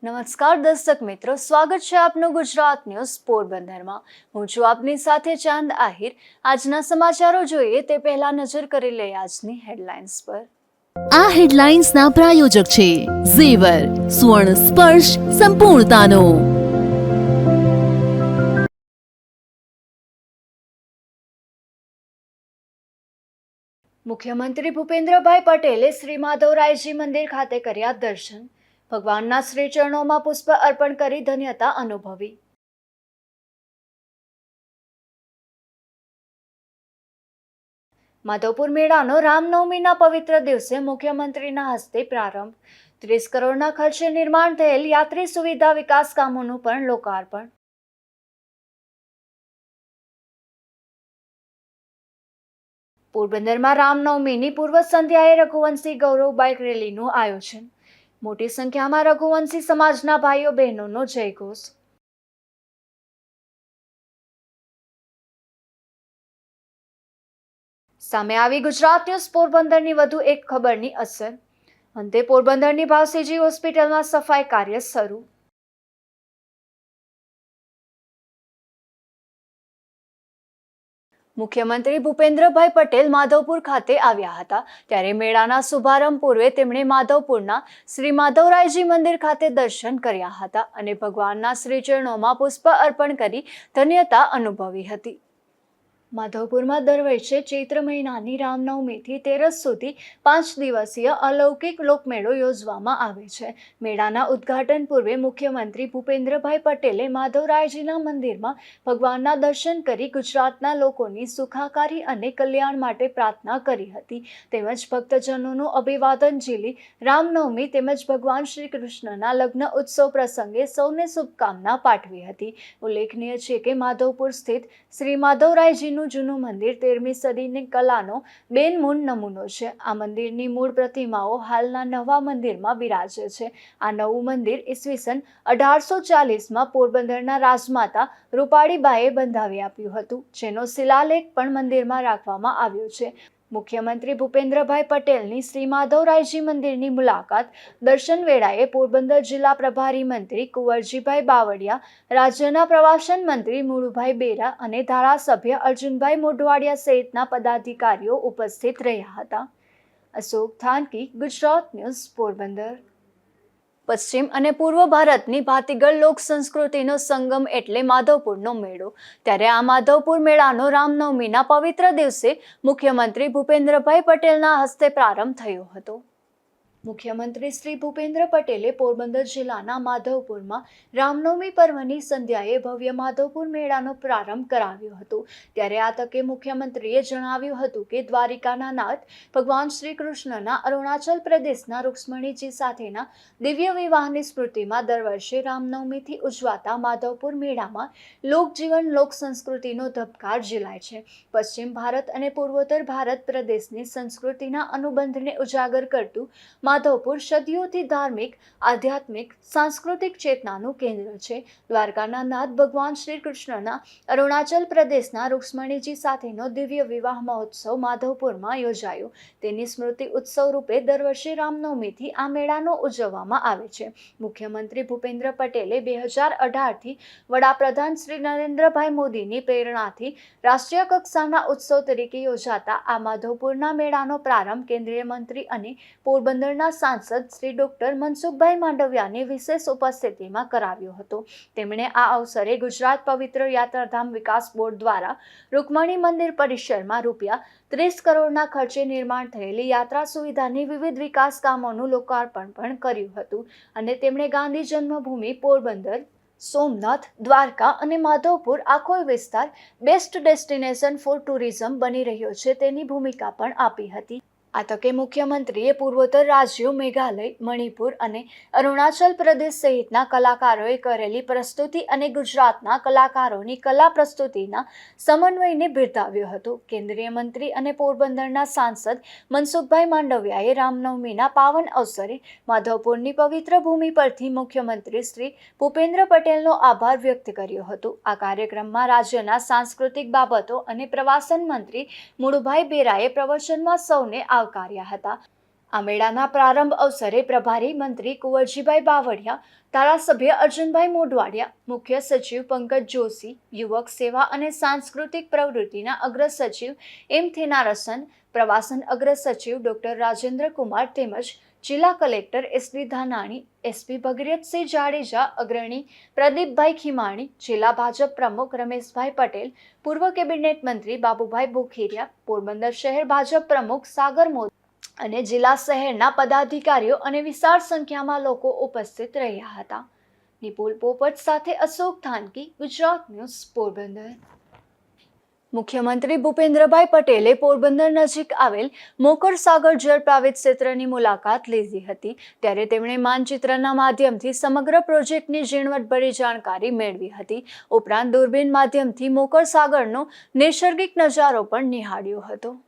નમસ્કાર દર્શક મિત્રો, સ્વાગત છે આપનું ગુજરાત ન્યૂઝ પોરબંદરમાં। હું છું આપની સાથે ચાંદ આહિર। આજના સમાચારો જોઈએ તે પહેલા નજર કરી લઈએ આજની હેડલાઇન્સ પર। આ હેડલાઇન્સના પ્રાયોજક છે ઝેવર, સ્વર્ણ સ્પર્શ સંપૂર્ણતાનો। મુખ્યમંત્રી ભૂપેન્દ્રભાઈ પટેલે શ્રી માધવરાયજી મંદિર ખાતે કર્યા દર્શન। ભગવાનના શ્રી ચરણોમાં પુષ્પ અર્પણ કરી ધન્યતા અનુભવી। માધવપુર મેળાનો રામનવમીના પવિત્ર દિવસે મુખ્યમંત્રીના હસ્તે પ્રારંભ। 30 કરોડના ખર્ચે નિર્માણ થયેલ યાત્રી સુવિધા વિકાસ કામોનું પણ લોકાર્પણ। પોરબંદરમાં રામનવમીની પૂર્વ સંધ્યાએ રઘુવંશી ગૌરવ બાઇક રેલીનું આયોજન। મોટી સંખ્યામાં રઘુવંશી સમાજના ભાઈઓ બહેનોનો જયઘોષ। સામે આવી ગુજરાત ન્યૂઝ પોરબંદરની વધુ એક ખબરની અસર। અંતે પોરબંદરની ભાવસીજી હોસ્પિટલમાં સફાઈ કાર્ય શરૂ। મુખ્યમંત્રી ભૂપેન્દ્રભાઈ પટેલ માધવપુર ખાતે આવ્યા હતા, ત્યારે મેળાના શુભારંભ પૂર્વે તેમણે માધવપુરના શ્રી માધવરાયજી મંદિર ખાતે દર્શન કર્યા હતા અને ભગવાનના શ્રી ચરણોમાં પુષ્પ અર્પણ કરી ધન્યતા અનુભવી હતી। માધવપુરમાં દર વર્ષે ચૈત્ર મહિનાની રામનવમીથી તેરસ સુધી 5 દિવસીય અલૌકિક લોકમેળો યોજવામાં આવે છે। મેળાના ઉદ્ઘાટન પૂર્વે મુખ્યમંત્રી ભૂપેન્દ્રભાઈ પટેલે માધવરાયજીના મંદિરમાં ભગવાનના દર્શન કરી ગુજરાતના લોકોની સુખાકારી અને કલ્યાણ માટે પ્રાર્થના કરી હતી, તેમજ ભક્તજનોનું અભિવાદન ઝીલી રામનવમી તેમજ ભગવાન શ્રી કૃષ્ણના લગ્ન ઉત્સવ પ્રસંગે સૌને શુભકામના પાઠવી હતી। ઉલ્લેખનીય છે કે માધવપુર સ્થિત શ્રી માધવરાયજીનું જૂનું મંદિર 13મી સદીની કલાનો બેનમૂન નમૂનો છે। આ મંદિરની મૂળ પ્રતિમાઓ હાલના નવા મંદિરમાં બિરાજે છે। આ નવું મંદિર ઈસવીસન 1840માં પોરબંદરના રાજમાતા રૂપાળીબાઈએ બંધાવી આપ્યું હતું, જેનો શિલાલેખ પણ મંદિરમાં રાખવામાં આવ્યો છે। મુખ્યમંત્રી ભૂપેન્દ્રભાઈ પટેલની શ્રી માધવરાયજી મંદિરની મુલાકાત દર્શન વેળાએ પોરબંદર જિલ્લા પ્રભારી મંત્રી કુંવરજીભાઈ બાવળિયા, રાજ્યના પ્રવાસન મંત્રી મુળુભાઈ બેરા અને ધારાસભ્ય અર્જુનભાઈ મોઢવાડિયા સહિતના પદાધિકારીઓ ઉપસ્થિત રહ્યા હતા। અશોક થાનકી, ગુજરાત ન્યૂઝ, પોરબંદર। પશ્ચિમ અને પૂર્વ ભારતની ભાતીગળ લોક સંસ્કૃતિનો સંગમ એટલે માધવપુરનો મેળો, ત્યારે આ માધવપુર મેળાનો રામનવમીના પવિત્ર દિવસે મુખ્યમંત્રી ભૂપેન્દ્રભાઈ પટેલના હસ્તે પ્રારંભ થયો હતો। મુખ્યમંત્રી શ્રી ભૂપેન્દ્ર પટેલે પોરબંદર જિલ્લાના માધવપુરમાં રામનવમી પર્વની સંધ્યાએ ભવ્ય માધવપુર મેળાનો પ્રારંભ કરાવ્યો હતો, ત્યારે આ તકે મુખ્યમંત્રીએ જણાવ્યું હતું કે દ્વારિકાના નાથ ભગવાન શ્રી કૃષ્ણના અરુણાચલ પ્રદેશના રૂક્ષ્મણીજી સાથેના દિવ્ય વિવાહની સ્મૃતિમાં દર વર્ષે રામનવમીથી ઉજવાતા માધવપુર મેળામાં લોકજીવન લોક સંસ્કૃતિનો ધબકાર ઝીલાય છે। પશ્ચિમ ભારત અને પૂર્વોત્તર ભારત પ્રદેશની સંસ્કૃતિના અનુબંધને ઉજાગર કરતું માધવપુર સદીઓથી ધાર્મિક, આધ્યાત્મિક, સાંસ્કૃતિક ચેતનાનું કેન્દ્ર છે। દ્વારકાના નાથ ભગવાન શ્રી કૃષ્ણના અરુણાચલ પ્રદેશના રૂક્ષ્મણીજી સાથેનો દિવ્ય વિવાહ મહોત્સવ માધવપુરમાં યોજાયો, તેની સ્મૃતિ ઉત્સવ રૂપે દર વર્ષે રામનવમીથી આ મેળાનો ઉજવવામાં આવે છે। મુખ્યમંત્રી ભૂપેન્દ્ર પટેલે 2018થી વડાપ્રધાન શ્રી નરેન્દ્રભાઈ મોદીની પ્રેરણાથી રાષ્ટ્રીય કક્ષાના ઉત્સવ તરીકે યોજાતા આ માધવપુરના મેળાનો પ્રારંભ કેન્દ્રીય મંત્રી અને પોરબંદરના સાંસદ શ્રી ડોક્ટર મનસુખભાઈ માંડવિયાની વિશેષ ઉપસ્થિતિમાં કરાવ્યો હતો। તેમણે આ અવસરે ગુજરાત પવિત્ર યાત્રાધામ વિકાસ બોર્ડ દ્વારા રૂકમણી મંદિર પરિસરમાં ₹30 કરોડના ખર્ચે નિર્માણ થયેલી યાત્રા સુવિધાની વિવિધ વિકાસ કામોનું લોકાર્પણ પણ કર્યું હતું અને તેમણે ગાંધી જન્મભૂમિ પોરબંદર, સોમનાથ, દ્વારકા અને માધવપુર આખો વિસ્તાર બેસ્ટ ડેસ્ટિનેશન ફોર ટુરિઝમ બની રહ્યો છે તેની ભૂમિકા પણ આપી હતી। આ તકે મુખ્યમંત્રીએ પૂર્વોત્તર રાજ્યો મેઘાલય, મણિપુર અને અરુણાચલ પ્રદેશ સહિતના કલાકારોએ કરેલી પ્રસ્તુતિ અને ગુજરાતના કલાકારોની કલા પ્રસ્તુતિના સમન્વયને બિરદાવ્યો હતો। કેન્દ્રીય મંત્રી અને પોરબંદરના સાંસદ મનસુખભાઈ માંડવિયાએ રામનવમીના પાવન અવસરે માધવપુરની પવિત્ર ભૂમિ પરથી મુખ્યમંત્રી શ્રી ભૂપેન્દ્ર પટેલનો આભાર વ્યક્ત કર્યો હતો। આ કાર્યક્રમમાં રાજ્યના સાંસ્કૃતિક બાબતો અને પ્રવાસન મંત્રી મુળુભાઈ બેરાએ પ્રવચનમાં સૌને આવકાર્યા હતા। આ મેળાના પ્રારંભ અવસરે પ્રભારી મંત્રી કુંવરજીભાઈ બાવળિયા, ધારાસભ્ય અર્જુનભાઈ મોઢવાડિયા, મુખ્ય સચિવ પંકજ જોશી, યુવક સેવા અને સાંસ્કૃતિક પ્રવૃત્તિના અગ્ર સચિવ એમ થેનારસન, પ્રવાસન અગ્ર સચિવ ડોક્ટર રાજેન્દ્ર કુમાર તેમજ જિલ્લા collector SD Dhanani, SP Bhagirathsinh Jadeja, અગ્રણી પ્રદીપભાઈ ખીમાણી, જિલ્લા ભાજપ પ્રમુખ રમેશભાઈ પટેલ, પૂર્વ કેબિનેટ મંત્રી બાબુભાઈ બોખીરિયા, પોરબંદર શહેર ભાજપ પ્રમુખ સાગર મોદી અને જિલ્લા શહેરના પદાધિકારીઓ અને વિશાળ સંખ્યામાં લોકો ઉપસ્થિત રહ્યા હતા. નિપુલ પોપટ સાથે અશોક થાનકી, ગુજરાત ન્યૂઝ, પોરબંદર. મુખ્યમંત્રી ભૂપેન્દ્રભાઈ પટેલે પોરબંદર નજીક આવેલ મોકર સાગર જળ પ્લાવિત ક્ષેત્રની મુલાકાત લીધી હતી. ત્યારે તેમણે માનચિત્રના માધ્યમથી સમગ્ર પ્રોજેક્ટની ઝીણવટભરી જાણકારી મેળવી હતી. ઉપરાંત દૂરબીન માધ્યમથી મોકર સાગરનો નૈસર્ગિક નજારો પણ નિહાળ્યો હતો.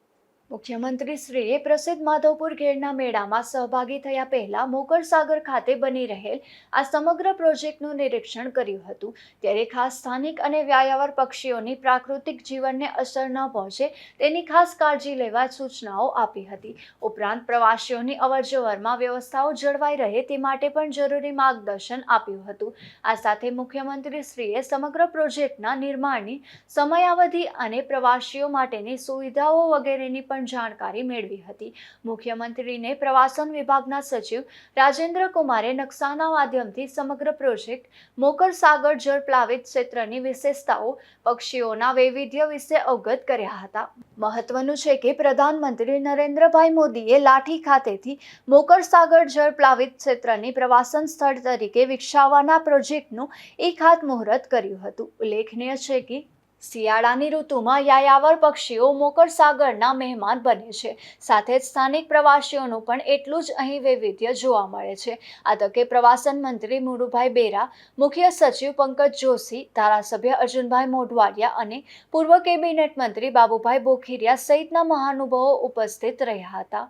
મુખ્યમંત્રીશ્રીએ પ્રસિદ્ધ માધવપુર ઘેડના મેળામાં સહભાગી થયા પહેલા મોકર સાગર ખાતે બની રહેલ આ સમગ્ર પ્રોજેક્ટનું નિરીક્ષણ કર્યું હતું. ત્યારે ખાસ સ્થાનિક અને વ્યાયાવર પક્ષીઓની પ્રાકૃતિક જીવનને અસર ન પહોંચે તેની ખાસ કાળજી લેવા સૂચનાઓ આપી હતી. ઉપરાંત પ્રવાસીઓની અવરજવરમાં વ્યવસ્થાઓ જળવાઈ રહે તે માટે પણ જરૂરી માર્ગદર્શન આપ્યું હતું. આ સાથે મુખ્યમંત્રીશ્રીએ સમગ્ર પ્રોજેક્ટના નિર્માણની સમયાવધિ અને પ્રવાસીઓ માટેની સુવિધાઓ વગેરેની પણ જાણકારી મેળવી હતી. મુખ્યમંત્રીને પ્રવાસન વિભાગના સચિવ રાજેન્દ્ર કુમારે નકશાના માધ્યમથી સમગ્ર પ્રોજેક્ટ મોકર સાગર જળ પ્લાવિત ક્ષેત્રની વિશેષતાઓ, પક્ષીઓના વૈવિધ્ય વિશે અવગત કર્યા હતા. મહત્વનું છે કે પ્રધાનમંત્રી નરેન્દ્રભાઈ મોદીએ લાઠી ખાતેથી મોકર સાગર જળ પ્લાવિત ક્ષેત્રની પ્રવાસન સ્થળ તરીકે વિકસાવવાના પ્રોજેક્ટનું એક ખાતમુહૂર્ત કર્યું હતું. ઉલ્લેખનીય છે કે શિયાળાની ઋતુમાં યાયાવર પક્ષીઓ મોકર સાગરના મહેમાન બને છે. સાથે જ સ્થાનિક પ્રવાસીઓનું પણ એટલું જ અહીં વૈવિધ્ય જોવા મળે છે. આ તકે પ્રવાસન મંત્રી મુરુભાઈ બેરા, મુખ્ય સચિવ પંકજ જોશી, ધારાસભ્ય અર્જુનભાઈ મોઢવાડિયા અને પૂર્વ કેબિનેટ મંત્રી બાબુભાઈ બોખીરિયા સહિતના મહાનુભાવો ઉપસ્થિત રહ્યા હતા.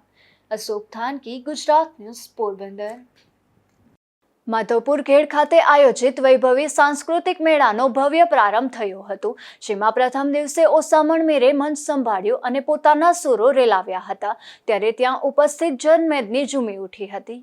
અશોક થાનકી, ગુજરાત ન્યૂઝ, પોરબંદર. માધવપુર ઘેડ ખાતે આયોજિત વૈભવી સાંસ્કૃતિક મેળાનો ભવ્ય પ્રારંભ થયો હતો. જેમાં પ્રથમ દિવસે ઓસામણ મેરે મંચ સંભાળ્યો અને પોતાના સુરો રેલાવ્યા હતા. ત્યારે ત્યાં ઉપસ્થિત જનમેદની ઝૂમી ઉઠી હતી.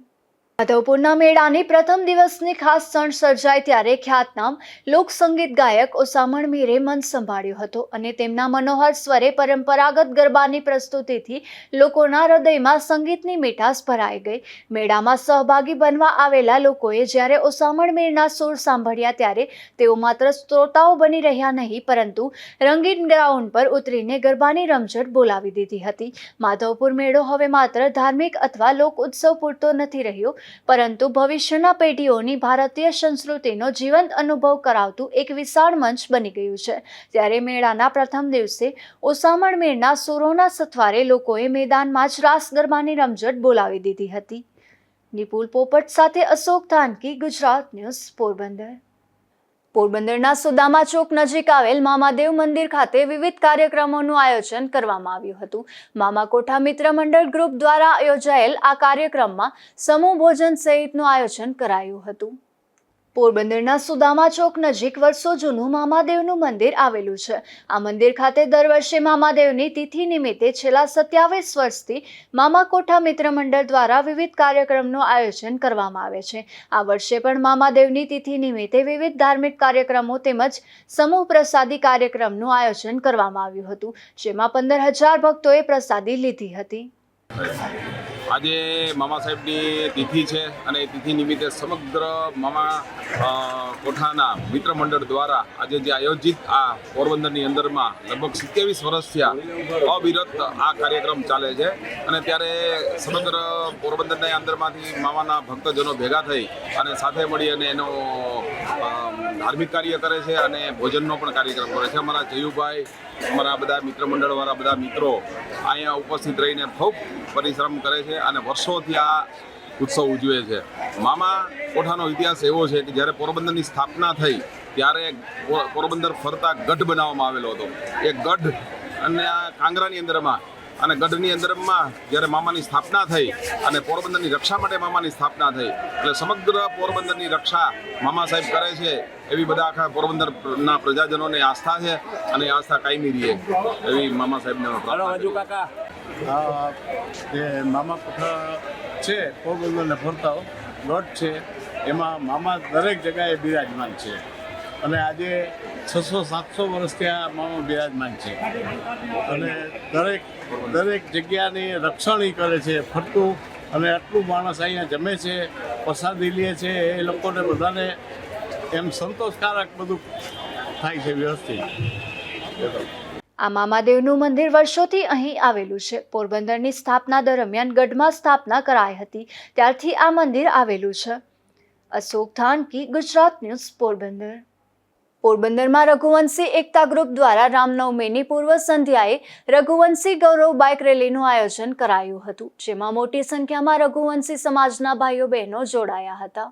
માધવપુરના મેળાની પ્રથમ દિવસની ખાસ ક્ષણ સર્જાઈ ત્યારે ખ્યાતનામ લોકસંગીત ગાયક ઓસામણ મીરે મંચ સંભાળ્યો હતો અને તેમના મનોહર સ્વરે પરંપરાગત ગરબાની પ્રસ્તુતિથી લોકોના હૃદયમાં સંગીતની મીઠાશ ભરાઈ ગઈ. મેળામાં સહભાગી બનવા આવેલા લોકોએ જ્યારે ઓસામણ મીરના સુર સાંભળ્યા ત્યારે તેઓ માત્ર શ્રોતાઓ બની રહ્યા નહીં, પરંતુ રંગીન ગ્રાઉન્ડ પર ઉતરીને ગરબાની રમઝટ બોલાવી દીધી હતી. માધવપુર મેળો હવે માત્ર ધાર્મિક અથવા લોક ઉત્સવ પૂરતો નથી રહ્યો, પરંતુ ભવિષ્યના પેઢીઓની ભારતીય સંસ્કૃતિનો જીવંત અનુભવ કરાવતું એક વિશાળ મંચ બની ગયું છે. ત્યારે મેળાના પ્રથમ દિવસે ઓસામણ મેળના સુરોના સથવારે લોકોએ મેદાનમાં જ રાસ ગરબાની રમઝટ બોલાવી દીધી હતી. નિપુલ પોપટ સાથે અશોક થાનકી, ગુજરાત ન્યૂઝ, પોરબંદર. પોરબંદરના સુદામા ચોક નજીક આવેલ મામાદેવ મંદિર ખાતે વિવિધ કાર્યક્રમોનું આયોજન કરવામાં આવ્યું હતું. મામા કોઠા મિત્ર મંડળ ગ્રુપ દ્વારા યોજાયેલ આ કાર્યક્રમમાં સમૂહ ભોજન સહિતનું આયોજન કરાયું હતું. પોરબંદરના સુદામા ચોક નજીક વર્ષો જૂનું મામાદેવનું મંદિર આવેલું છે. આ મંદિર ખાતે દર વર્ષે મામાદેવની તિથિ નિમિત્તે છેલ્લા 27 વર્ષથી મામા કોઠા મિત્ર મંડળ દ્વારા વિવિધ કાર્યક્રમનું આયોજન કરવામાં આવે છે. આ વર્ષે પણ મામાદેવની તિથિ નિમિત્તે વિવિધ ધાર્મિક કાર્યક્રમો તેમજ સમૂહ પ્રસાદી કાર્યક્રમનું આયોજન કરવામાં આવ્યું હતું, જેમાં 15,000 ભક્તોએ પ્રસાદી લીધી હતી. આજે મામા સાહેબની તિથિ છે અને એ તિથિ નિમિત્તે સમગ્ર મામા કોઠાના મિત્ર મંડળ દ્વારા આજે જે આયોજિત આ પોરબંદરની અંદરમાં લગભગ 27 વર્ષ થયા અવિરત આ કાર્યક્રમ ચાલે છે. અને ત્યારે સમગ્ર પોરબંદરના અંદરમાંથી મામાના ભક્તજનો ભેગા થઈ અને સાથે મળી અને એનો ધાર્મિક કાર્ય કરે છે અને ભોજનનો પણ કાર્યક્રમ કરે છે. અમારા જયુભાઈ, અમારા બધા મિત્ર મંડળવાળા બધા મિત્રો અહીંયા ઉપસ્થિત રહીને ખૂબ પરિશ્રમ કરે છે અને વર્ષોથી આ ઉત્સવ ઉજવે છે. મામા કોઠાનો ઇતિહાસ એવો છે કે જ્યારે પોરબંદરની સ્થાપના થઈ ત્યારે પોરબંદર ફરતા ગઢ બનાવવામાં આવેલો હતો. એ ગઢ અને આ કાંગરાની અંદરમાં અને ગઢની અંદરમાં જ્યારે મામાની સ્થાપના થઈ અને પોરબંદરની રક્ષા માટે મામાની સ્થાપના થઈ, એટલે સમગ્ર પોરબંદરની રક્ષા મામા સાહેબ કરે છે એવી બધા આખા પોરબંદરના પ્રજાજનોને આસ્થા છે અને એ આસ્થા કાયમી રહે એવી મામા સાહેબને આ જે મામા કોઠા છે પોરબંદરને ફરતા ગઢ છે એમાં મામા દરેક જગ્યાએ બિરાજમાન છે અને આજે 600-700 વર્ષથી આ મામા બિરાજમાન છે અને દરેક જગ્યાની રક્ષણ કરે છે ફરતું અને આટલું માણસ અહીંયા જમે છે પ્રસાદી લે છે એ લોકોને બધાને એમ સંતોષકારક બધું થાય છે વ્યવસ્થિત. આ મામાદેવનું મંદિર વર્ષોથી અહીં આવેલું છે. પોરબંદરની સ્થાપના દરમિયાન ગઢમાં સ્થાપના કરાઈ હતી, ત્યારથી આ મંદિર આવેલું છે. અશોક ધાનકી, ગુજરાત ન્યૂઝ, પોરબંદર. પોરબંદરમાં રઘુવંશી એકતા ગ્રુપ દ્વારા રામનવમીની પૂર્વ સંધ્યાએ રઘુવંશી ગૌરવ બાઇક રેલીનું આયોજન કરાયું હતું, જેમાં મોટી સંખ્યામાં રઘુવંશી સમાજના ભાઈઓ બહેનો જોડાયા હતા.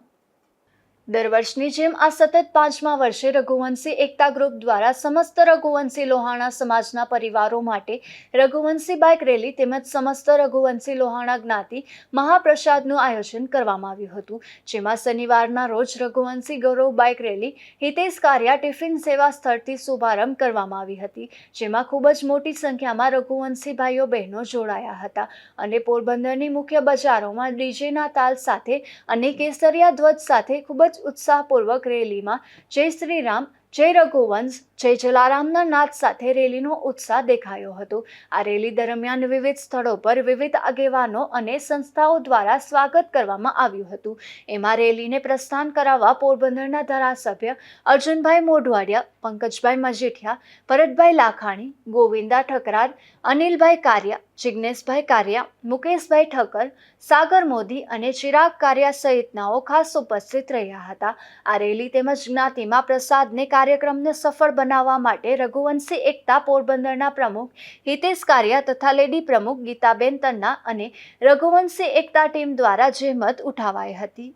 દર વર્ષની જેમ આ સતત 5મા વર્ષે રઘુવંશી એકતા ગ્રુપ દ્વારા સમસ્ત રઘુવંશી લોહાણા સમાજના પરિવારો માટે રઘુવંશી બાઇક રેલી તેમજ સમસ્ત રઘુવંશી લોહાણા જ્ઞાતિ મહાપ્રસાદનું આયોજન કરવામાં આવ્યું હતું, જેમાં શનિવારના રોજ રઘુવંશી ગૌરવ બાઇક રેલી હિતેશ કારિયા ટિફિન સેવા સ્થળથી શુભારંભ કરવામાં આવી હતી, જેમાં ખૂબ જ મોટી સંખ્યામાં રઘુવંશી ભાઈઓ બહેનો જોડાયા હતા અને પોરબંદરની મુખ્ય બજારોમાં ડીજેના તાલ સાથે અને કેસરિયા ધ્વજ સાથે ખૂબ જ ઉત્સાહપૂર્વક રેલીમાં જય શ્રી રામ, જય રઘુવંશ, જય જલારામના નાદ સાથે રેલીનો ઉત્સાહ દેખાયો હતો. આ રેલી દરમિયાન વિવિધ સ્થળો પર વિવિધ આગેવાનો અને સંસ્થાઓ દ્વારા સ્વાગત કરવામાં આવ્યું હતું. એમાં રેલીને પ્રસ્થાન કરાવવા પોરબંદરના ધારાસભ્ય અર્જુનભાઈ મોઢવાડિયા, પંકજભાઈ મજીઠિયા, ભરતભાઈ લાખાણી, ગોવિંદા ઠકરાર, અનિલભાઈ કારિયા, જિગ્નેશભાઈ કારિયા, મુકેશભાઈ ઠક્કર, સાગર મોદી અને ચિરાગ કારિયા સહિતનાઓ ખાસ ઉપસ્થિત રહ્યા હતા. આ રેલી તેમજ જ્ઞાતિમાં પ્રસાદને કાર્યક્રમને સફળ બનાવવા માટે રઘુવંશી એકતા પોરબંદરના પ્રમુખ હિતેશ કારિયા તથા લેડી પ્રમુખ ગીતાબેન તન્ના અને રઘુવંશી એકતા ટીમ દ્વારા જહેમત ઉઠાવાઈ હતી.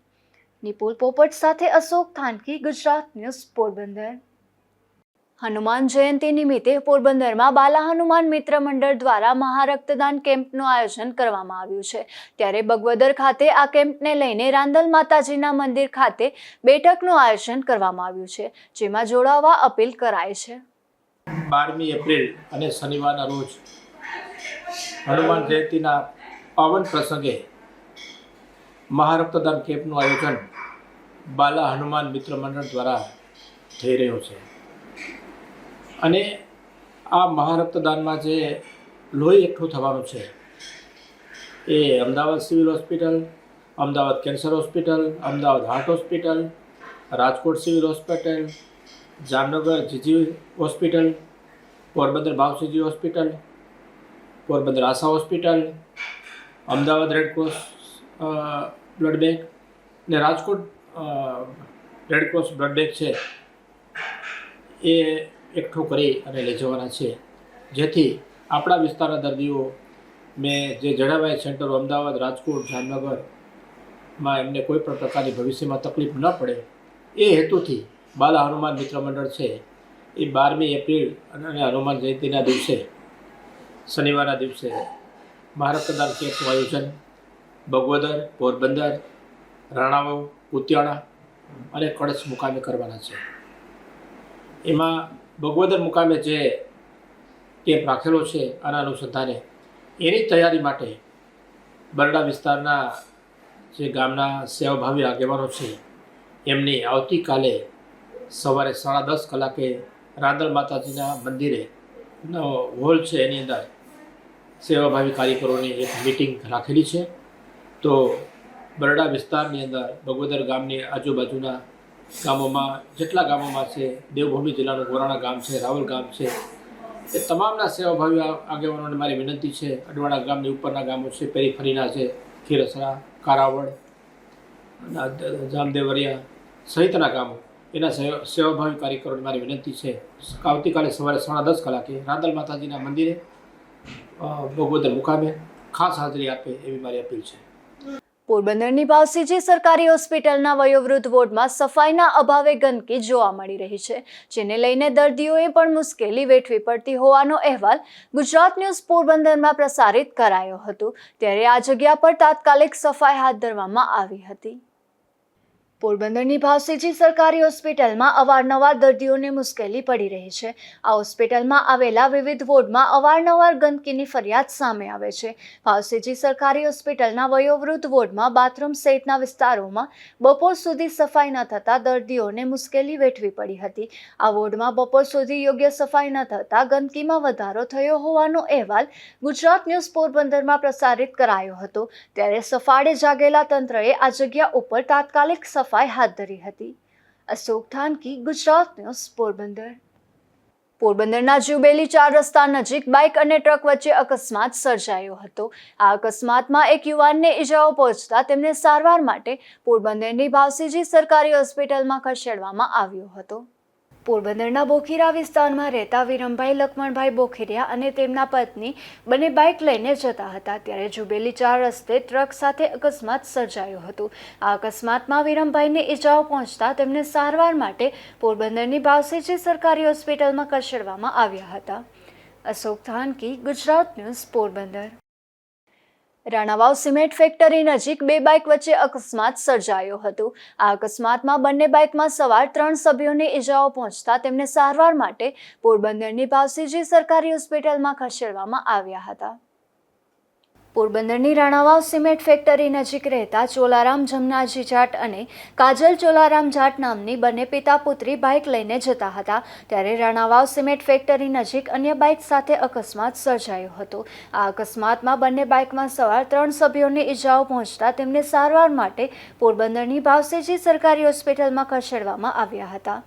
નિપુલ પોપટ સાથે અશોક થાનકી, ગુજરાત ન્યૂઝ, પોરબંદર. હનુમાન જયંતિ નિમિત્તે પોરબંદરમાં બાલા હનુમાન મિત્ર મંડળ દ્વારા મહારક્તદાન કેમ્પનું આયોજન કરવામાં આવ્યું છે. ત્યારે બગવદર ખાતે આ કેમ્પને લઈને રાંદલ માતાજીના મંદિર ખાતે બેઠકનું આયોજન કરવામાં આવ્યું છે, જેમાં જોડાવા અપીલ કરાઈ છે. 12મી એપ્રિલ અને શનિવારના રોજ હનુમાન જયંતિના પાવન પ્રસંગે મહારક્તદાન કેમ્પનું આયોજન બાલા હનુમાન મિત્ર મંડળ દ્વારા થઈ રહ્યું છે અને આ મહારક્તદાનમાં જે લોહી એકઠું થવાનું છે એ Ahmedabad civil hospital, Ahmedabad cancer hospital, Ahmedabad heart hospital, Rajkot civil hospital, Jamnagar GG hospital, Porbandar ભાવસીજી hospital, Porbandar Asha hospital, Ahmedabad Red Cross blood bank ને રાજકોટ રેડક્રોસ બ્લડ બેંક છે એ એકઠું કરી અને લઈ જવાના છે, જેથી આપણા વિસ્તારના દર્દીઓ મેં જે જણાવ્યા સેન્ટરો અમદાવાદ, રાજકોટ, જામનગરમાં એમને કોઈ પણ પ્રકારની ભવિષ્યમાં તકલીફ ન પડે એ હેતુથી બાલા હનુમાન મિત્ર મંડળ છે એ 12મી એપ્રિલ અને હનુમાન જયંતિના દિવસે શનિવારના દિવસે મહારક્તદાન કેમ્પનું આયોજન બગવદર, પોરબંદર, રાણાવાવ, કુતિયાણા અને કળશ મુકામે કરવાના છે. એમાં બગવદર મુકામે જે કેમ્પ રાખેલો છે આના અનુસંધાને એની તૈયારી માટે બરડા વિસ્તારના જે ગામના સેવાભાવી આગેવાનો છે એમની આવતીકાલે સવારે 10:30 કલાકે રાંદલ માતાજીના મંદિરે હોલ છે એની અંદર સેવાભાવી કાર્યકરોની એક મિટિંગ રાખેલી છે. તો બરડા વિસ્તારની અંદર બગવદર ગામની આજુબાજુના ગામોમાં જેટલા ગામોમાં છે, દેવભૂમિ જિલ્લાનું ગોરાણા ગામ છે, રાવલ ગામ છે, એ તમામના સેવાભાવી આગેવાનોને મારી વિનંતી છે. અડવાણા ગામની ઉપરના ગામો છે, પેરીફરીના છે, ખીરસરા, કારાવડ, જામદેવરિયા સહિતના ગામો એના સેવાભાવી કાર્યકરોને મારી વિનંતી છે આવતીકાલે સવારે 10:30 કલાકે રાંદલ માતાજીના મંદિરે બગવદર મુકામે ખાસ હાજરી આપે એવી મારી અપીલ છે. પોરબંદરની ભાવસીજી સરકારી હોસ્પિટલના વયોવૃદ્ધ વોર્ડમાં સફાઈના અભાવે ગંદકી જોવા મળી રહી છે, જેને લઈને દર્દીઓએ પણ મુશ્કેલી વેઠવી પડતી હોવાનો અહેવાલ ગુજરાત ન્યૂઝ પોરબંદરમાં પ્રસારિત કરાયો હતો. ત્યારે આ જગ્યા પર તાત્કાલિક સફાઈ હાથ ધરવામાં આવી હતી. પોરબંદરની ભાવસીજી સરકારી હોસ્પિટલમાં અવારનવાર દર્દીઓને મુશ્કેલી પડી રહી છે. આ હોસ્પિટલમાં આવેલા વિવિધ વોર્ડમાં અવારનવાર ગંદકીની ફરિયાદ સામે આવે છે. ભાવસીજી સરકારી હોસ્પિટલના વયોવૃદ્ધ વોર્ડમાં બાથરૂમ સહિતના વિસ્તારોમાં બપોર સુધી સફાઈ ન થતાં દર્દીઓને મુશ્કેલી વેઠવી પડી હતી. આ વોર્ડમાં બપોર સુધી યોગ્ય સફાઈ ન થતાં ગંદકીમાં વધારો થયો હોવાનો અહેવાલ ગુજરાત ન્યૂઝ પોરબંદરમાં પ્રસારિત કરાયો હતો. ત્યારે સફાળે જાગેલા તંત્રએ આ જગ્યા ઉપર તાત્કાલિક સફાઈ હાથ ધરી હતી. અશોક થાનકી, ગુજરાત ન્યૂઝ, પોરબંદર. પોરબંદરના જ્યુબેલી 4 રસ્તા નજીક બાઇક અને ટ્રક વચ્ચે અકસ્માત સર્જાયો હતો. આ અકસ્માતમાં એક યુવાનને ઈજાઓ પહોંચતા તેમને સારવાર માટે પોરબંદરની ભાવસીજી સરકારી હોસ્પિટલમાં ખસેડવામાં આવ્યો હતો. પોરબંદરના બોખીરા વિસ્તારમાં રહેતા વિરમભાઈ લક્ષ્મણભાઈ બોખીરિયા અને તેમના પત્ની બંને બાઇક લઈને જતા હતા. ત્યારે જુબેલી 4 રસ્તે ટ્રક સાથે અકસ્માત સર્જાયો હતો. આ અકસ્માતમાં વિરમભાઈને ઈજાઓ પહોંચતા તેમને સારવાર માટે પોરબંદરની ભાવસીજી સરકારી હોસ્પિટલમાં ખસેડવામાં આવ્યા હતા. Ashok Thanki, Gujarat news, Porbandar. Ranavav cement factory નજીક 2 બાઇક વચ્ચે અકસ્માત સર્જાયો હતો. આ અકસ્માતમાં બંને બાઇકમાં સવાર 3 સભ્યોને ઈજાઓ પહોંચતા તેમને સારવાર માટે પોરબંદરની ભાવસીજી સરકારી હોસ્પિટલમાં ખસેડવામાં આવ્યા હતા. પોરબંદરની રાણાવાવ સિમેન્ટ ફેક્ટરી નજીક રહેતા ચોલારામ જમનાજી જાટ અને કાજલ ચોલારામ જાટ નામની બંને પિતા પુત્રી બાઇક લઈને જતા હતા. ત્યારે રાણાવાવ સિમેન્ટ ફેક્ટરી નજીક અન્ય બાઇક સાથે અકસ્માત સર્જાયો હતો. આ અકસ્માતમાં બંને બાઇકમાં સવાર 3 સભ્યોને ઈજાઓ પહોંચતા તેમને સારવાર માટે પોરબંદરની ભાવસીજી સરકારી હોસ્પિટલમાં ખસેડવામાં આવ્યા હતા.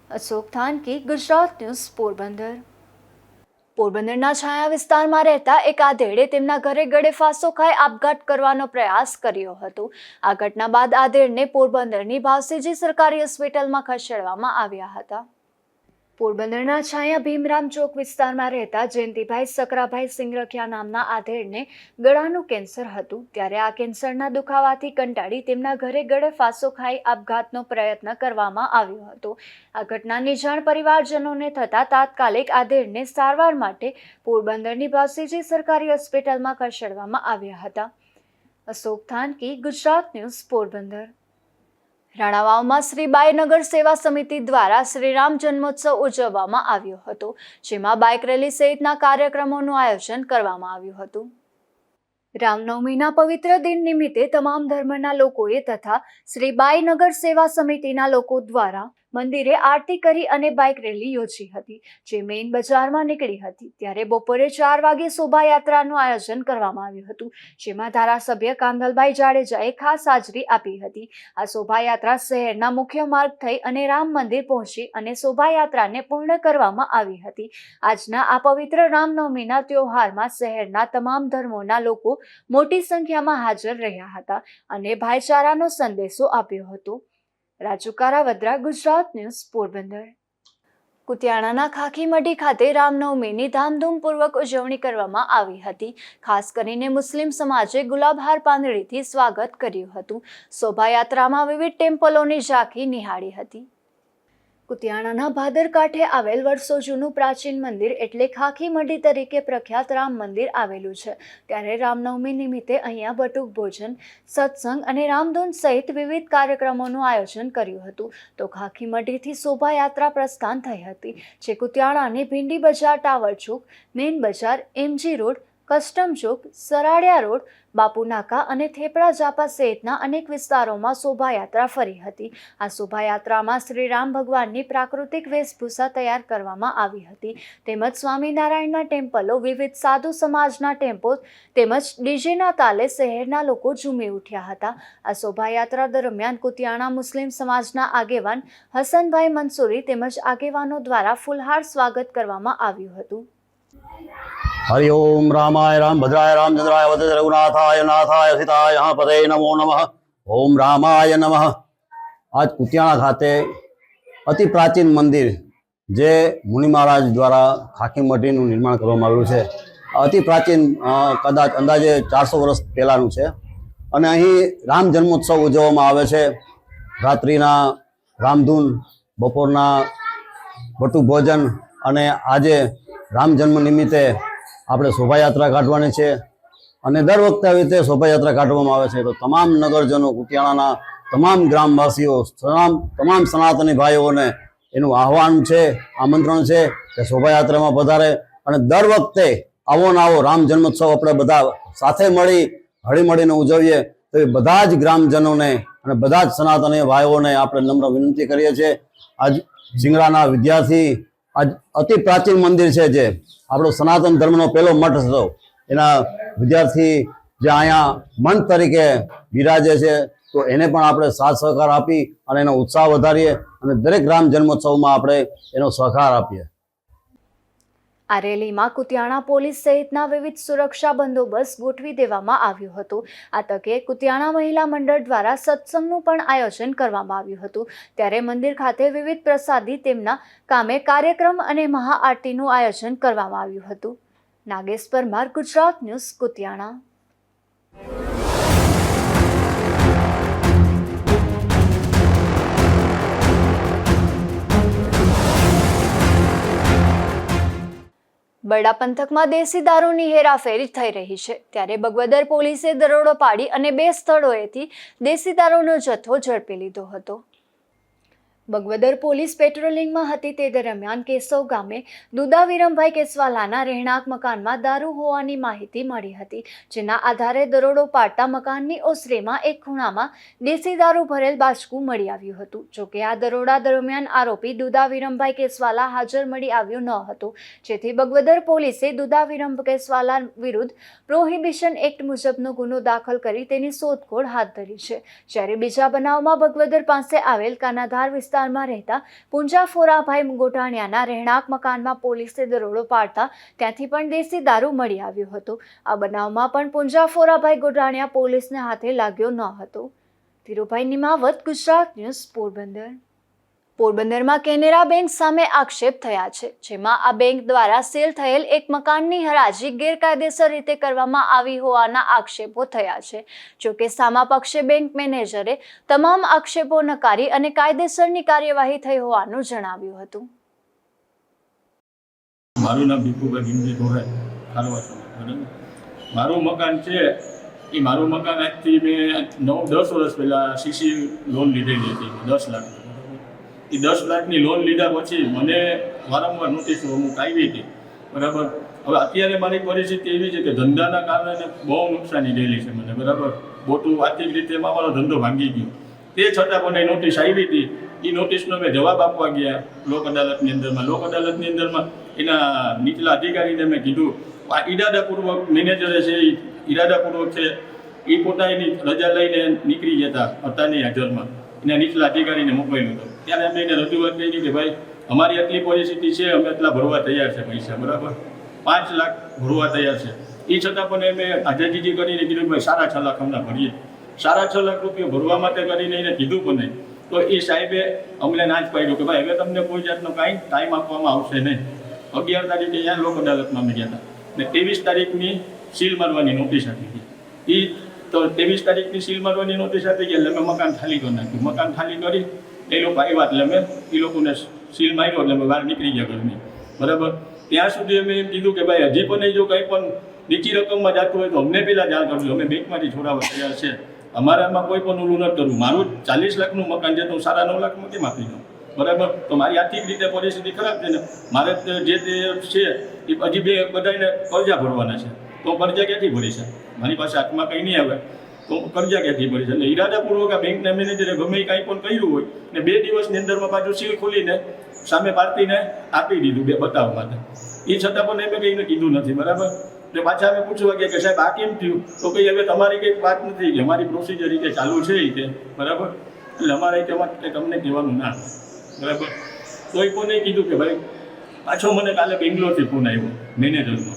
અશોક થાનકી, ગુજરાત ન્યૂઝ, પોરબંદર. પોરબંદરના છાયા વિસ્તારમાં રહેતા એક આધેડે તેમના ઘરે ગળે ફાંસો ખાઈ આપઘાત કરવાનો પ્રયાસ કર્યો હતો. આ ઘટના બાદ આધેડને પોરબંદરની ભાવસીજી સરકારી હોસ્પિટલમાં ખસેડવામાં આવ્યા હતા. પોરબંદરના છાયા ભીમરામ ચોક વિસ્તારમાં રહેતા જયંતિભાઈ સકરાભાઈ સિંગરખિયા નામના આધેડને ગળાનું કેન્સર હતું. ત્યારે આ કેન્સરના દુખાવાથી કંટાળી તેમના ઘરે ગળે ફાંસો ખાઈ આપઘાતનો પ્રયત્ન કરવામાં આવ્યો હતો. આ ઘટનાની જાણ પરિવારજનોને થતાં તાત્કાલિક આધેડને સારવાર માટે પોરબંદરની ભાવસીજી સરકારી હોસ્પિટલમાં ખસેડવામાં આવ્યા હતા. અશોક થાનકી, ગુજરાત ન્યૂઝ, પોરબંદર. રાણાવાવમાં શ્રી બાઈનગર સેવા સમિતિ દ્વારા શ્રીરામ જન્મોત્સવ ઉજવવામાં આવ્યો હતો. જેમાં બાઇક રેલી સહિતના કાર્યક્રમોનું આયોજન કરવામાં આવ્યું હતું. રામનવમીના પવિત્ર દિન નિમિત્તે તમામ ધર્મના લોકોએ તથા શ્રી બાઈનગર સેવા સમિતિના લોકો દ્વારા મંદિરે આરતી કરી અને બાઇક રેલી યોજી હતી, જે મેઇન બજારમાં નીકળી હતી. ત્યારે બપોરે 4 વાગે શોભાયાત્રાનું આયોજન કરવામાં આવ્યું હતું, જેમાં ધારાસભ્ય કાંધલભાઈ જાડેજાએ ખાસ હાજરી આપી હતી. આ શોભાયાત્રા શહેરના મુખ્ય માર્ગ થઈ અને રામ મંદિર પહોંચી અને શોભાયાત્રાને પૂર્ણ કરવામાં આવી હતી. આજના આ પવિત્ર રામનવમીના તહેવારમાં શહેરના તમામ ધર્મોના લોકો મોટી સંખ્યામાં હાજર રહ્યા હતા અને ભાઈચારાનો સંદેશો આપ્યો હતો. રાજુ કારાવદ્રા, ગુજરાત ન્યૂઝ, પોરબંદર. કુતિયાણાના ખાખીમઢી ખાતે રામનવમીની ધામધૂમપૂર્વક ઉજવણી કરવામાં આવી હતી. ખાસ કરીને મુસ્લિમ સમાજે ગુલાબહાર પાંદડીથી સ્વાગત કર્યું હતું. શોભાયાત્રામાં વિવિધ ટેમ્પલોની ઝાંખી નિહાળી હતી. કુતિયાણાના ભાદર કાંઠે આવેલ વર્ષો જૂનું પ્રાચીન મંદિર એટલે ખાખીમઢી તરીકે પ્રખ્યાત રામ મંદિર આવેલું છે. ત્યારે રામનવમી નિમિત્તે અહીંયા બટુક ભોજન, સત્સંગ અને રામધૂન સહિત વિવિધ કાર્યક્રમોનું આયોજન કર્યું હતું. તો ખાખીમઢીથી શોભાયાત્રા પ્રસ્થાન થઈ હતી, જે કુતિયાણાની ભીંડી બજાર, ટાવર ચોક, મેઇન બજાર, એમજી રોડ, કસ્ટમ ચોક, સરાડિયા રોડ, બાપુ નાકા અને થેપડા જાપા સહિતના અનેક વિસ્તારોમાં શોભાયાત્રા ફરી હતી. આ શોભાયાત્રામાં શ્રી રામ ભગવાનની પ્રાકૃતિક વેશભૂષા તૈયાર કરવામાં આવી હતી. તેમજ સ્વામિનારાયણના ટેમ્પલો, વિવિધ સાધુ સમાજના ટેમ્પો તેમજ ડીજેના તાલે શહેરના લોકો ઝૂમી ઉઠ્યા હતા. આ શોભાયાત્રા દરમિયાન કુતિયાણા મુસ્લિમ સમાજના આગેવાન હસનભાઈ મંસૂરી તેમજ આગેવાનો દ્વારા ફૂલહાર સ્વાગત કરવામાં આવ્યું હતું. हरि ओम रामाय रामभद्राय रामचंद्राय वदते रघुनाथाय नाथाय सीताय पते नमो नमः. ओम रामाय नमः. आज કુતિયાણા ખાતે અતિ પ્રાચીન મંદિર જે મુનિ મહારાજ દ્વારા ખાખીમઢીનું નિર્માણ કરવામાં આવ્યું છે. અતિ પ્રાચીન, કદાચ અંદાજે 400 વર્ષ પહેલાંનું છે. અને અહીં રામ જન્મોત્સવ ઉજવવામાં આવે છે. રાત્રિના રામધૂન, બપોરના બટુક ભોજન અને આજે રામ જન્મ નિમિત્તે આપણે શોભાયાત્રા કાઢવાની છે અને દર વખતે આવી રીતે શોભાયાત્રા કાઢવામાં આવે છે. તો તમામ નગરજનો, કુતિયાણાના તમામ ગ્રામવાસીઓ તમામ સનાતની ભાઈઓને એનું આહવાન છે, આમંત્રણ છે કે શોભાયાત્રામાં પધારે અને દર વખતે આવો ને આવો રામ જન્મોત્સવ આપણે બધા સાથે મળી હળીમળીને ઉજવીએ તો એ બધા જ ગ્રામજનોને અને બધા જ સનાતની ભાઈઓને આપણે નમ્ર વિનંતી કરીએ છીએ. આજ સિંગડાના વિદ્યાર્થી આજ અતિ પ્રાચીન મંદિર છે, જે આપણો સનાતન ધર્મનો પહેલો મઠ હતો, એના વિદ્યાર્થી જે અહીંયા મંચ તરીકે બિરાજે છે, તો એને પણ આપણે સાથ સહકાર આપી અને એનો ઉત્સાહ વધારીએ અને દરેક રામ જન્મોત્સવમાં આપણે એનો સહકાર આપીએ. આ રેલીમાં કુતિયાણા પોલીસ સહિતના વિવિધ સુરક્ષા બંદોબસ્ત ગોઠવી દેવામાં આવ્યો હતો. આ તકે કુતિયાણા મહિલા મંડળ દ્વારા સત્સંગનું પણ આયોજન કરવામાં આવ્યું હતું. ત્યારે મંદિર ખાતે વિવિધ પ્રસાદી તેમના કામે કાર્યક્રમ અને મહાઆરતીનું આયોજન કરવામાં આવ્યું હતું. નાગેશ પરમાર, ગુજરાત ન્યૂઝ, કુતિયાણા. બરડા પંથકમાં દેશી દારૂની હેરાફેરી થઈ રહી છે. ત્યારે બગવદર પોલીસે દરોડો પાડી અને 2 સ્થળોએથી દેશી દારૂનો જથ્થો ઝડપી લીધો હતો. બગવદર પોલીસ પેટ્રોલિંગમાં હતી તે દરમિયાન કેશવ ગામે દુદા વિરમભાઈ કેસવાલાના રહેણાંક મકાનમાં દારૂ હોવાની માહિતી મળી હતી, જેના આધારે દરોડો પાડતા મકાનની ઓસરીમાં એક ખૂણામાં દેશી દારૂ ભરેલ બાચકું મળી આવ્યું હતું. જોકે આ દરોડા દરમિયાન આરોપી દુદા વિરમભાઈ કેસવાલા હાજર મળી આવ્યો ન હતો, જેથી બગવદર પોલીસે દુદા વિરમ કેસવાલા વિરુદ્ધ પ્રોહિબિશન એક્ટ મુજબનો ગુનો દાખલ કરી તેની શોધખોળ હાથ ધરી છે. જ્યારે બીજા બનાવમાં બગવદર પાસે આવેલ કાનાધાર વિસ્તારમાં રહેતા પુંજાફોરાભાઈ ગોઢાણિયાના રહેણાંક મકાનમાં પોલીસે દરોડો પાડતા ત્યાંથી પણ દેશી દારૂ મળી આવ્યો હતો. આ બનાવમાં પણ પુંજાફોરાભાઈ ગોઢાણિયા પોલીસને હાથે લાગ્યો ન હતો. ધીરુભાઈ નિમાવત, ગુજરાત ન્યૂઝ, પોરબંદર. પોરબંદરમાં કેનેરા બેંક સામે આક્ષેપ થયા છે, જેમાં આ બેંક દ્વારા સીલ થયેલ એક મકાનની હરાજી ગેરકાયદેસર રીતે કરવામાં આવી હોવાના આક્ષેપો થયા છે. જોકે સામા પક્ષે બેંક મેનેજરે તમામ આક્ષેપો નકારી અને કાયદેસરની કાર્યવાહી થઈ હોવાનું જણાવ્યું હતું. મારું નામ દીપુભાઈ ભીમજી ગોહાઈ ખારવા. મારું મકાન છે એ મારું મકાન આજથી મેં 9-10 વર્ષ પહેલાં સીસી લોન લીધેલી હતી 10 લાખ. એ 10 લાખની લોન લીધા પછી મને વારંવાર નોટિસો અમુક આવી હતી, બરાબર. હવે અત્યારે મારી પરિસ્થિતિ એવી છે કે ધંધાના કારણે બહુ નુકસાની ગયેલી છે મને, બરાબર. મોટું આર્થિક રીતે મારો ધંધો ભાંગી ગયો. તે છતાં મને નોટિસ આવી હતી. એ નોટિસનો મેં જવાબ આપવા ગયા લોક અદાલતની અંદરમાં. એના નીચલા અધિકારીને મેં કીધું આ ઈરાદાપૂર્વક મેનેજરે છે, એ ઈરાદાપૂર્વક છે, એ પોતાની રજા લઈને નીકળી જતા હતા નહીં હાજરમાં. એના નીચલા અધિકારીને મોકલેલું હતું. ત્યારે અમે એને રજૂઆત કરી કે ભાઈ અમારી આટલી પરિસ્થિતિ છે, અમે એટલા ભરવા તૈયાર છે પૈસા, બરાબર. 5 લાખ ભરવા તૈયાર છે. એ છતાં પણ અમે આઝાદીજી કરીને કીધું ભાઈ 6.5 લાખ હમણાં ભરીએ. 6.5 લાખ રૂપિયા ભરવા માટે કરીને એને કીધું પણ નહીં. તો એ સાહેબે અમને ના જ પાડ્યું કે ભાઈ હવે તમને કોઈ જાતનો કાંઈ ટાઈમ આપવામાં આવશે નહીં. 11 તારીખે અહીંયા લોક અદાલતમાં અમે ગયા હતા ને 23 તારીખની સીલ મારવાની નોટિસ આપી હતી. તો 23 તારીખની સીલ મારવાની નોટિસ આપી ગયા એટલે અમે મકાન ખાલી કરી નાખ્યું. મકાન ખાલી કરી એ લોકો આવ્યા એટલે અમે એ લોકોને સીલ માર્યો એટલે અમે બહાર નીકળી ગયા ઘરની, બરાબર. ત્યાં સુધી અમે એમ કીધું કે ભાઈ હજી પણ જો કંઈ પણ નીચી રકમમાં જતું હોય તો અમને પહેલાં જાણ કરજો, અમે બેંકમાંથી છોડાવવા તૈયાર છે. અમારામાં કોઈ પણ ઓલું ન કરવું. મારું 40 લાખનું મકાન છે તો 9.5 લાખમાં કેમ આપી દઉં, બરાબર. તો મારી આર્થિક રીતે પરિસ્થિતિ ખરાબ છે ને, મારે જે તે છે એ હજી બધાને કરજા ભરવાના છે. તો કરજા ક્યાંથી ભરી છે? મારી પાસે હાથમાં કંઈ નહીં આવે તો કરજા ક્યાંથી ભરી છે? એટલે ઈરાદાપૂર્વક આ બેંકના મેનેજરે ગમે કાંઈ પણ કર્યું હોય ને 2 દિવસની અંદરમાં પાછું સીલ ખોલીને સામે પાર્ટીને આપી દીધું બતાવવા માટે. એ છતાં પણ એમ કંઈને કીધું નથી, બરાબર. એટલે પાછા અમે પૂછવા ગયા કે સાહેબ આ કેમ થયું? તો કંઈ હવે તમારી કંઈક વાત નથી કે અમારી પ્રોસિજર રીતે ચાલુ છે એ રીતે, બરાબર. એટલે અમારે કંઈ તમને કહેવાનું ના, બરાબર. તો એ કોને કીધું કે ભાઈ પાછો મને કાલે બેંગ્લોરથી ફોન આવ્યો મેનેજરનો,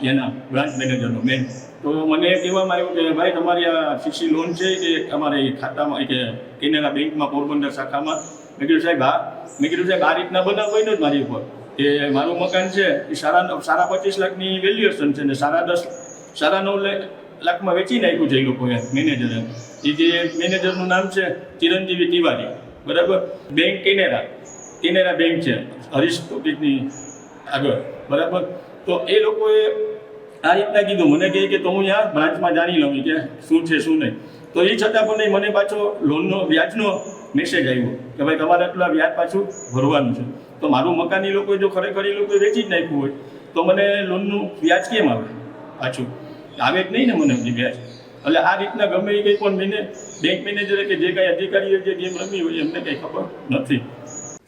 એના બ્રાન્ચ મેનેજરનો મેન. તો મને કહેવામાં આવ્યું કે ભાઈ તમારી આ સીસી લોન છે કે અમારે ખાતામાં કે કેનેરા બેંકમાં પોરબંદર શાખામાં. મેં કીધું સાહેબ હા. મેં કીધું સાહેબ આ રીતના બનાવ બન્યો જ મારી ઉપર કે મારું મકાન છે એ 25 લાખની વેલ્યુએશન છે ને 9.5 લાખમાં વેચી નાખ્યું છે એ લોકોએ મેનેજરે. એ જે મેનેજરનું નામ છે ચિરંજીવી તિવારી, બરાબર. બેંક કેનેરા બેંક છે હરીશ ટોકીજની આગળ, બરાબર. તો એ લોકોએ આ રીતના કીધું મને કહે કે તો હું ત્યાં બ્રાન્ચમાં જાણી લઉં કે શું છે શું નહીં. તો એ છતાં પણ મને પાછો લોનનો વ્યાજનો મેસેજ આવ્યો કે ભાઈ તમારે આટલા વ્યાજ પાછું ભરવાનું છે. તો મારું મકાન એ લોકોએ જો ખરેખર એ લોકોએ વેચી જ નાખ્યું હોય તો મને લોનનું વ્યાજ કેમ આવે પાછું? આવે જ નહીં ને મને હજી વ્યાજ. એટલે આ રીતના ગમે એ કંઈ પણ બેંક મેનેજરે કે જે કાંઈ અધિકારીએ જે ગેમ રમી હોય એમને કંઈ ખબર નથી.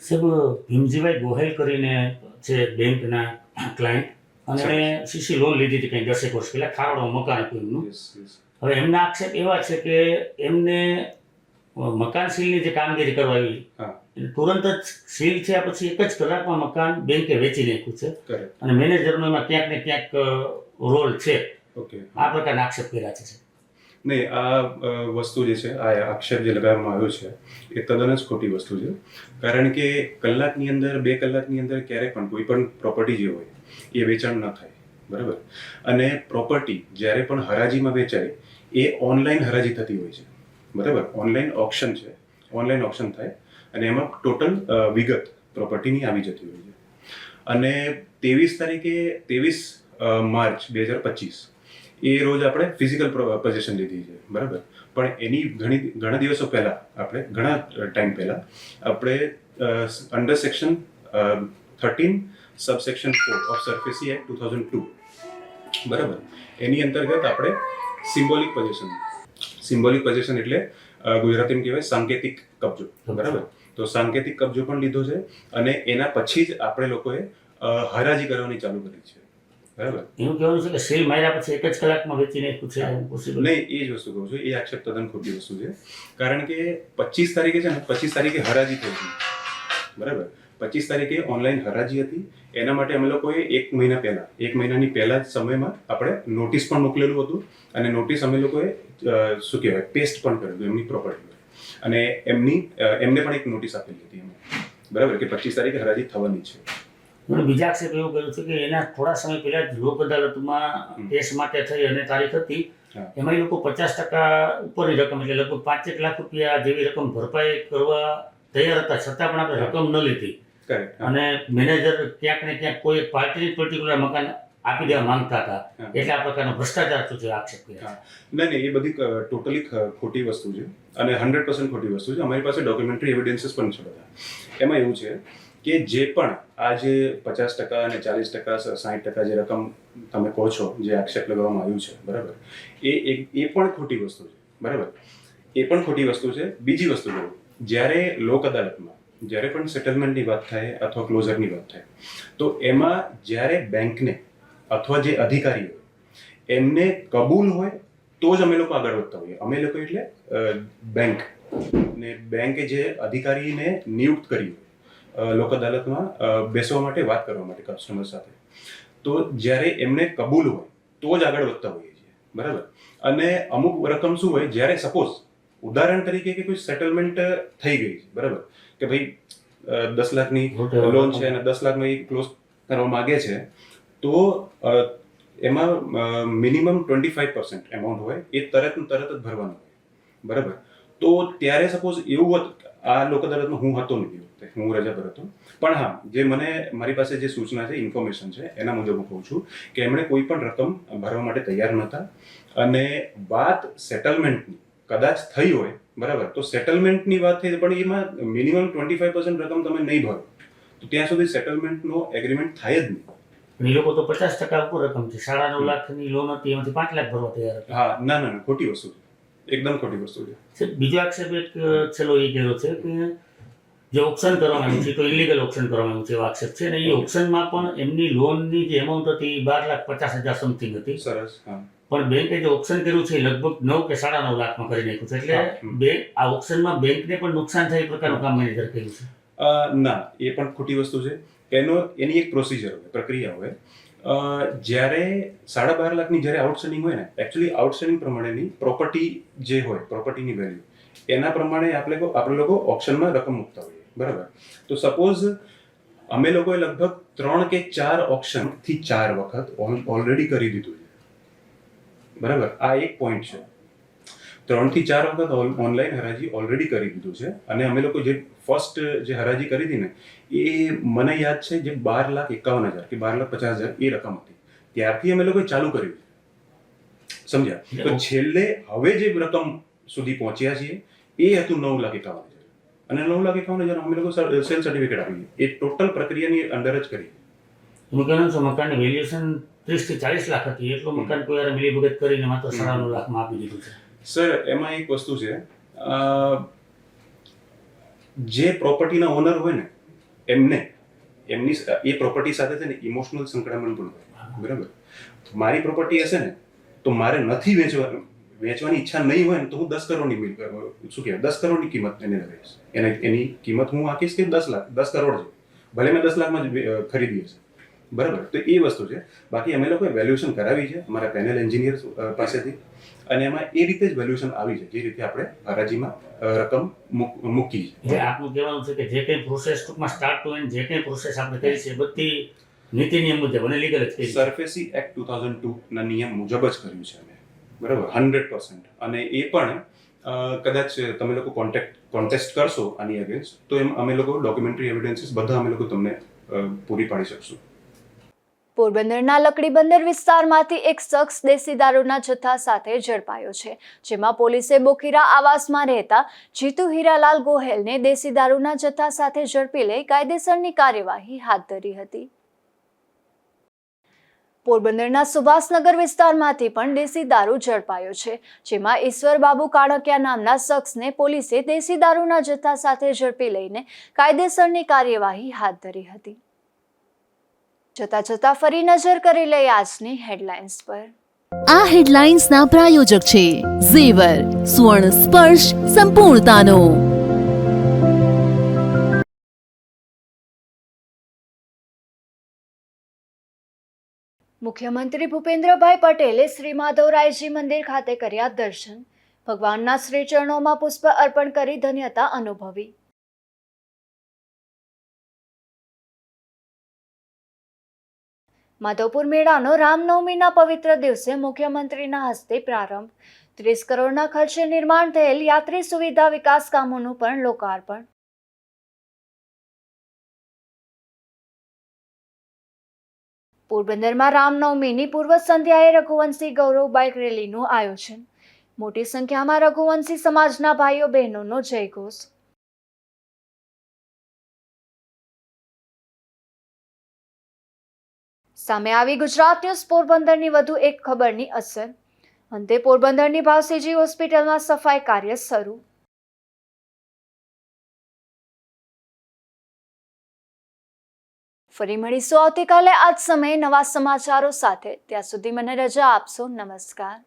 સાહેબ, ભીમજીભાઈ ગોહેલ કરીને છે બેંકના ક્લાયન્ટ, અને સીસી લોન લીધી હતી કંઈ 10 વર્ષ પહેલાં. ખારોડામાં મકાન હતું એમનું. હવે એમના આક્ષેપ એવા છે કે એમને મકાન સીલની જે કામગીરી કરવાવી, તુરંત જ સીલ થયા પછી 1 જ કલાકમાં મકાન બેંકે વેચી નાખ્યું છે, અને મેનેજરનો એમાં ક્યાંક ને ક્યાંક રોલ છે. આ પ્રકારના આક્ષેપ કર્યા છે. નહીં, આ વસ્તુ જે છે, આ આક્ષેપ જે લગાવવામાં આવ્યો છે એ તદ્દન જ ખોટી વસ્તુ છે. કારણ કે કલાકની અંદર 2 કલાકની અંદર ક્યારેય પણ કોઈ પણ પ્રોપર્ટી જે હોય એ વેચાણ ન થાય, બરાબર. અને પ્રોપર્ટી જ્યારે પણ હરાજીમાં વેચાય એ ઓનલાઈન હરાજી થતી હોય છે, બરાબર. ઓનલાઈન ઓક્શન છે, ઓનલાઈન ઓક્શન થાય અને એમાં ટોટલ વિગત પ્રોપર્ટીની આવી જતી હોય છે. અને 23 માર્ચ 2025 એ રોજ આપણે ફિઝિકલ પોઝિશન લીધી છે, બરાબર. પણ એની ઘણા દિવસો પહેલાં ઘણા ટાઈમ પહેલાં આપણે under section 13 subsection 4 of SARFAESI act 2002, બરાબર, એની અંતર્ગત આપણે સિમ્બોલિક પોઝિશન એટલે ગુજરાતીમાં કહેવાય સાંકેતિક કબજો, બરાબર. તો સાંકેતિક કબજો પણ લીધો છે અને એના પછી જ આપણે લોકોએ હરાજી કરવાની ચાલુ કરી છે, બરાબર. એવું કહેવાનું છે કે સીલ માર્યા પછી 1 જ કલાકમાં વેચી નાખ્યું છે? નહીં, એ જ વસ્તુ કહું છું. એ આક્ષેપ તદ્દન ખોટી વસ્તુ છે. કારણ કે 25 તારીખે છે ને, 25 તારીખે હરાજી થઈ હતી, બરાબર. 25 તારીખે ઓનલાઈન હરાજી હતી. એના માટે અમે લોકોએ 1 મહિનાની પહેલા સમયમાં આપણે નોટિસ પણ મોકલેલું હતું, અને નોટિસ અમે લોકોએ શું કહેવાય પેસ્ટ પણ કરેલું એમની પ્રોપર્ટી, અને એમને પણ એક નોટિસ આપેલી હતી અમે, બરાબર, કે 25 તારીખે હરાજી થવાની છે. બીજા આક્ષેપ એવું કર્યું છે કે એના થોડા સમય પહેલા જ લોક અદાલતમાં કેસ માટે થઈ અને તારીખ હતી, એમાં એ લોકો 50% ઉપરની રકમ એટલે લગભગ 5 લાખ રૂપિયા જેવી રકમ ભરપાઈ કરવા તૈયાર હતા, છતાં પણ આપણે રકમ ન લીધી. અને મેનેજર ક્યાંક ને ક્યાંક કોઈ પાર્ટીની પર્ટિક્યુલર મકાન આપી દેવા માંગતા હતા, એટલે આ પ્રકારનો ભ્રષ્ટાચાર છે આક્ષેપ કર્યા. નહીં, એ બધી ટોટલી ખોટી વસ્તુ છે અને 100% ખોટી વસ્તુ છે. અમારી પાસે ડોક્યુમેન્ટરી એવિડન્સીસ પણ છે બધા. એમાં એવું છે કે જે પણ આ જે 50% અને 40% 60% જે રકમ તમે કહો છો, જે આક્ષેપ લગાવવામાં આવ્યું છે, બરાબર, એ પણ ખોટી વસ્તુ છે, બરાબર. એ પણ ખોટી વસ્તુ છે. બીજી વસ્તુ કહું, જ્યારે લોક અદાલતમાં જ્યારે પણ સેટલમેન્ટની વાત થાય અથવા ક્લોઝરની વાત થાય, તો એમાં જ્યારે બેંકને અથવા જે અધિકારી હોય એમને કબૂલ હોય તો જ અમે લોકો આગળ વધતા હોઈએ. અમે લોકો એટલે બેંકે જે અધિકારીને નિયુક્ત કરી હોય લોક અદાલતમાં બેસવા માટે, વાત કરવા માટે કસ્ટમર સાથે, તો જ્યારે એમને કબૂલ હોય તો જ આગળ વધતા હોઈએ છીએ, બરાબર. અને અમુક રકમ શું હોય, જ્યારે સપોઝ ઉદાહરણ તરીકે કે કોઈ સેટલમેન્ટ થઈ ગઈ છે, બરાબર, કે ભાઈ 10 લાખની લોન છે અને 10 લાખમાં એ ક્લોઝ કરવા માગે છે, તો એમાં મિનિમમ 25% અમાઉન્ટ હોય, એ તરત જ ભરવાનું હોય, બરાબર. તો ત્યારે સપોઝ એવું હોત, આ લોક અદાલતમાં હું હતો નહીં, હું રજા પર હતો, પણ હા, જે મારી પાસે જે સૂચના છે, ઇન્ફોર્મેશન છે, એના મુજબ હું કહું છું કે એમણે કોઈ પણ રકમ ભરવા માટે તૈયાર નહોતા. અને વાત સેટલમેન્ટની કદાચ થઈ હોય, બરાબર, તો સેટલમેન્ટની વાત થઈ પણ એમાં મિનિમમ 25% રકમ તમે નહીં ભરો તો ત્યાં સુધી સેટલમેન્ટનો એગ્રીમેન્ટ થાય જ નહીં. એ લોકો તો 50% ઉપર રકમ છે, 9.5 લાખની લોન હતી, એમાંથી 5 લાખ ભરવા તૈયાર હતા. હા, ના, ખોટી વસ્તુ છે, એકદમ ખોટી વસ્તુ છે. બીજો આક્ષેપ એક છેલ્લો એ કર્યો છે કે જે ઓપ્શન કરવામાં આવ્યું છે તો ઇલીગલ ઓપ્શન કરવામાં આવ્યું છે એવો આક્ષેપ છે, અને એ ઓપ્શનમાં પણ એમની લોનની જે એમાઉન્ટ હતી 12,50,000 સમથિંગ હતી. સરસ. હા, પણ બેંકે જે ઓપ્શન કર્યું છે લગભગ 9 કે 9.5 લાખમાં કરી નાખ્યું છે, એટલે આ ઓપ્શનમાં બેંકને પણ નુકસાન થાય એ પ્રકારનું કામ મેનેજર કર્યું છે. ના, એ પણ ખોટી વસ્તુ છે. એની એક પ્રોસિજર હોય, પ્રક્રિયા હોય. જ્યારે 12.5 લાખની જ્યારે આઉટસ્ટેન્ડિંગ હોય ને, એકચ્યુઅલી આઉટસ્ટેન્ડિંગ પ્રમાણેની પ્રોપર્ટી જે હોય, પ્રોપર્ટીની વેલ્યુ, એના પ્રમાણે આપણે લોકો ઓપ્શનમાં રકમ મૂકતા હોઈએ, બરાબર. તો સપોઝ અમે લોકોએ લગભગ 3 કે 4 ઓપ્શનથી 4 વખત ઓલરેડી કરી દીધું છે, બરાબર. આ એક પોઈન્ટ છે. 3 થી 4 વખત ઓનલાઈન હરાજી ઓલરેડી કરી દીધું છે. અને અમે લોકો જે ફર્સ્ટ જે હરાજી કરી હતી ને, એ મને યાદ છે જે 12,51,000 કે 12,50,000 એ રકમ હતી, ત્યારથી અમે લોકોએ ચાલુ કર્યું, સમજ્યા. તો છેલ્લે હવે જે રકમ સુધી પહોંચ્યા છીએ એ હતું 9,51,000 અને 9,51,000 અમે લોકો સેલ સર્ટિફિકેટ આપી એ ટોટલ પ્રક્રિયાની અંડર જ કરી. હું કહેવાનું છું મકાનની વેલ્યુએશન 30 થી 40 લાખ હતી, એટલું મકાન કોઈ યાર મિલીભગત કરીને માત્ર 9.5 લાખમાં આપી દીધું છે. સર એમાં એક વસ્તુ છે, જે પ્રોપર્ટીના ઓનર હોય ને એમની એ પ્રોપર્ટી સાથે છે ને ઇમોશનલ સંકળામણ પણ હોય, બરાબર. મારી પ્રોપર્ટી હશે ને તો મારે નથી વેચવાની ઈચ્છા નહીં હોય ને તો હું 10 કરોડની શું કહેવાય 10 કરોડની કિંમત એને લગાવીશ. એની કિંમત હું આંકીશ કે 10 કરોડ છે, ભલે મેં 10 લાખમાં જ ખરીદી હશે, બરાબર. તો એ વસ્તુ છે. બાકી અમે લોકોએ વેલ્યુએશન કરાવી છે અમારા પેનલ એન્જિનિયર પાસેથી અને એમાં એ રીતે જ વેલ્યુએશન આવી છે જે રીતે આપણે હરાજીમાં રકમ મૂકી છે. એટલે આપનું કહેવાનું છે કે જે કંઈ પ્રોસેસ ટૂંકમાં સ્ટાર્ટ ટુ એન્ડ જે કંઈ પ્રોસેસ આપણે કરી છે બધી નીતિ નિયમ મુજબ અને લીગલ જ કરી. સરફેસી એક્ટ 2002 ના નિયમ મુજબ જ કર્યું છે અમે, બરાબર, 100%. અને એ પણ કદાચ તમે લોકો કોન્ટેસ્ટ કરશો આની અગેન્સ્ટ તો એમ અમે લોકો ડોક્યુમેન્ટરી એવિડન્સીસ બધા અમે લોકો તમને પૂરી પાડી શકશું. પોરબંદરના લકડીબંદર વિસ્તારમાંથી એક શખ્સ દેશી દારૂના જથ્થા સાથે ઝડપાયો છે, જેમાં પોલીસે બોખીરા આવાસમાં રહેતા જીતુ હીરાલાલ ગોહેલને દેશી દારૂના જથ્થા સાથે ઝડપી લઈ કાયદેસરની કાર્યવાહી હાથ ધરી હતી. પોરબંદરના સુભાષનગર વિસ્તારમાંથી પણ દેશી દારૂ ઝડપાયો છે, જેમાં ઈશ્વર બાબુ કાણકિયા નામના શખ્સને પોલીસે દેશી દારૂના જથ્થા સાથે ઝડપી લઈને કાયદેસરની કાર્યવાહી હાથ ધરી હતી. જતા ફરી નજર કરી લઈએ આજની હેડલાઇન્સ પર. આ હેડલાઇન્સના પ્રાયોજક છે ઝેવર, સુવર્ણ સ્પર્શ સંપૂર્ણતાનો. મુખ્યમંત્રી ભૂપેન્દ્રભાઈ પટેલે શ્રી માધવરાયજી મંદિર ખાતે કર્યા દર્શન. ભગવાનના શ્રી ચરણોમાં પુષ્પ અર્પણ કરી ધન્યતા અનુભવી. માધવપુર મેળાનો રામનવમીના પવિત્ર દિવસે મુખ્યમંત્રીના હસ્તે પ્રારંભ. 30 કરોડના ખર્ચે નિર્માણ થયેલ યાત્રી સુવિધા વિકાસ કામોનું પણ લોકાર્પણ. પોરબંદરમાં રામનવમીની પૂર્વ સંધ્યાએ રઘુવંશી ગૌરવ બાઇક રેલીનું આયોજન. મોટી સંખ્યામાં રઘુવંશી સમાજના ભાઈઓ બહેનોનો જયઘોષ. સામે આવી ગુજરાત ન્યૂઝ પોરબંદરની વધુ એક ખબરની અસર. અંતે પોરબંદરની ભાવસીજી હોસ્પિટલમાં સફાઈ કાર્ય શરૂ. ફરી મળીશું આવતીકાલે આ જ સમયે નવા સમાચારો સાથે. ત્યાં સુધી મને રજા આપશો. નમસ્કાર.